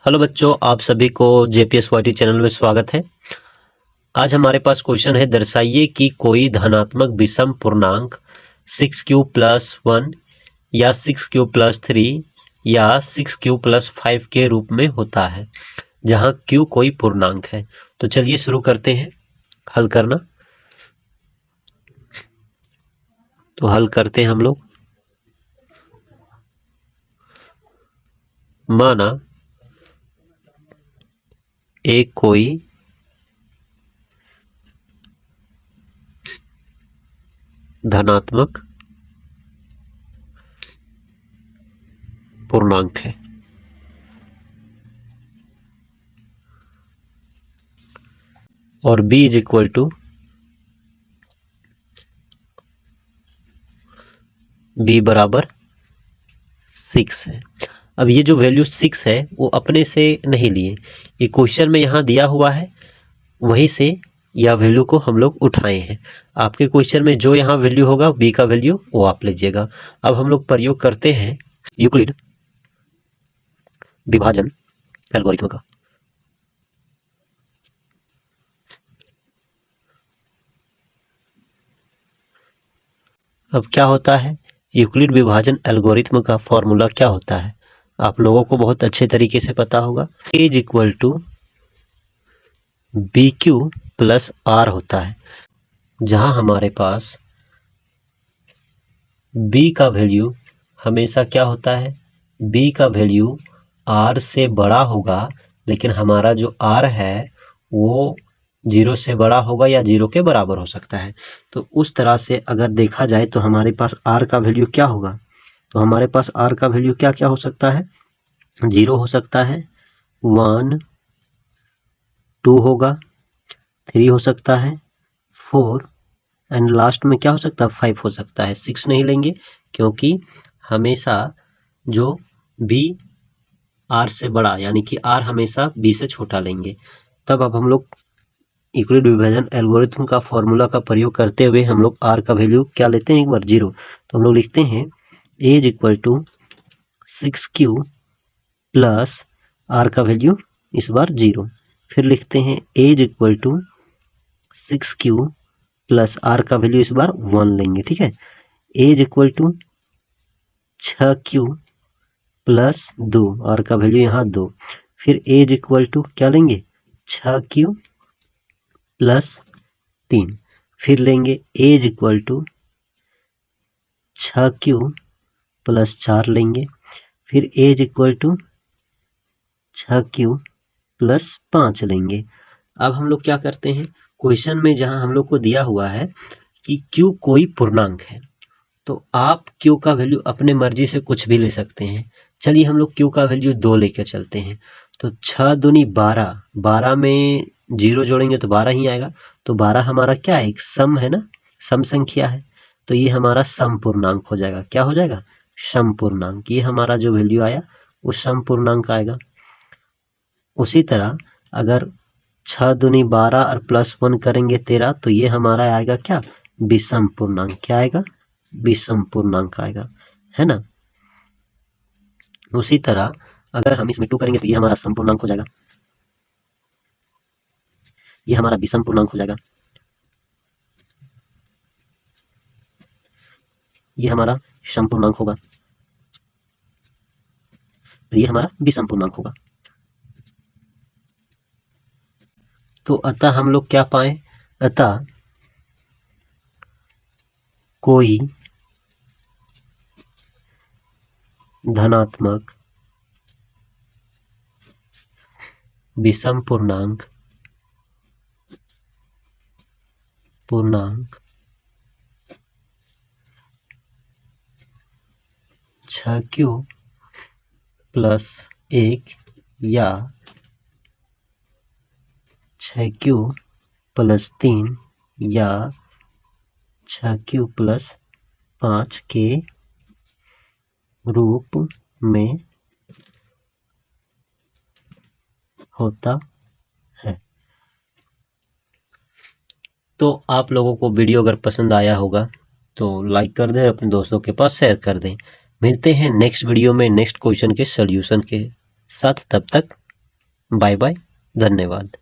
Hello बच्चों, आप सभी को JPSYT चैनल में स्वागत है। आज हमारे पास क्वेश्चन है, दर्शाइए कि कोई धनात्मक विषम पूर्णांक 6q+1 या 6q+3 या 6q+5 के रूप में होता है जहां q कोई पूर्णांक है। तो चलिए शुरू करते हैं हल करना। तो हल करते हैं हम लोग। माना एक कोई धनात्मक पूर्णांक है और b is equal to b बराबर 6 है। अब ये जो वैल्यू 6 है वो अपने से नहीं लिए, ये क्वेश्चन में यहाँ दिया हुआ है, वहीं से यह वैल्यू को हम लोग उठाए हैं। आपके क्वेश्चन में जो यहाँ वैल्यू होगा b का वैल्यू वो आप लीजिएगा। अब हम लोग प्रयोग करते हैं यूक्लिड विभाजन एल्गोरिथ्म का। अब क्या होता है, यूक्लिड विभाजन एल्गोरिथ्म का फॉर्मूला क्या होता है आप लोगों को बहुत अच्छे तरीके से पता होगा। a is equal to BQ+R होता है, जहां हमारे पास b का वैल्यू हमेशा क्या होता है, b का वैल्यू r से बड़ा होगा, लेकिन हमारा जो r है वो 0 से बड़ा होगा या 0 के बराबर हो सकता है। तो उस तरह से अगर देखा जाए तो हमारे पास r का वैल्यू क्या होगा, तो हमारे पास r का वैल्यू क्या क्या हो सकता है, 0 हो सकता है, 1 2 होगा, 3 हो सकता है, 4 एंड लास्ट में क्या हो सकता है, 5 हो सकता है। 6 नहीं लेंगे क्योंकि हमेशा जो b r से बड़ा यानी कि r हमेशा b से छोटा लेंगे। तब अब हम लोग यूक्लिड विभाजन एल्गोरिथ्म का फॉर्मूला का प्रयोग करते हुए हम लोग r का वैल्यू क्या लेते हैं, एक बार 0। तो हम लोग लिखते हैं a is equal to 6q plus r का वैल्यू इस बार 0। फिर लिखते हैं a is equal to 6q plus r का वैल्यू इस बार 1 लेंगे, ठीक है। a is equal to 6q plus 2, r का वैल्यू यहाँ 2। फिर a इज इक्वल टू क्या लेंगे, 6q प्लस 3। फिर लेंगे a is equal to 6q plus 4 लेंगे। फिर a is equal to 6q plus 5 लेंगे। अब हम लोग क्या करते हैं, क्वेश्चन में जहां हम लोग को दिया हुआ है कि q कोई पूर्णांक है, तो आप q का वैल्यू अपने मर्जी से कुछ भी ले सकते हैं। चलिए हम लोग q का वैल्यू 2 लेकर चलते हैं। तो 6 दूनी 12, 12 में 0 जोड़ेंगे तो 12 ही आएगा। तो 12 हमारा क्या है, एक सम है ना, सम संख्या है। तो ये हमारा सम पूर्णांक हो जाएगा। क्या हो जाएगा, सम पूर्णांक। ये हमारा जो वैल्यू आया वो सम पूर्णांक आएगा। उसी तरह अगर 6 दूनी 12 और प्लस 1 करेंगे 13, तो ये हमारा आएगा क्या, विषम पूर्णांक। क्या आएगा, विषम पूर्णांक आएगा, है ना। उसी तरह अगर हम इसमें 2 करेंगे तो ये हमारा सम पूर्णांक हो जाएगा, ये हमारा विषम पूर्णांक हो जाएगा, ये हमारा सम पूर्णांक होगा, और ये हमारा विषम पूर्णांक होगा। तो अतः हम लोग क्या पाए, अतः कोई धनात्मक विषम पूर्णांक 6q प्लस 1 या 6q प्लस 3 या 6q प्लस 5 के रूप में होता है। तो आप लोगों को वीडियो अगर पसंद आया होगा तो लाइक कर दें, अपने दोस्तों के पास शेयर कर दें। मिलते हैं नेक्स्ट वीडियो में नेक्स्ट क्वेश्चन के सॉल्यूशन के साथ, तब तक बाय बाय, धन्यवाद।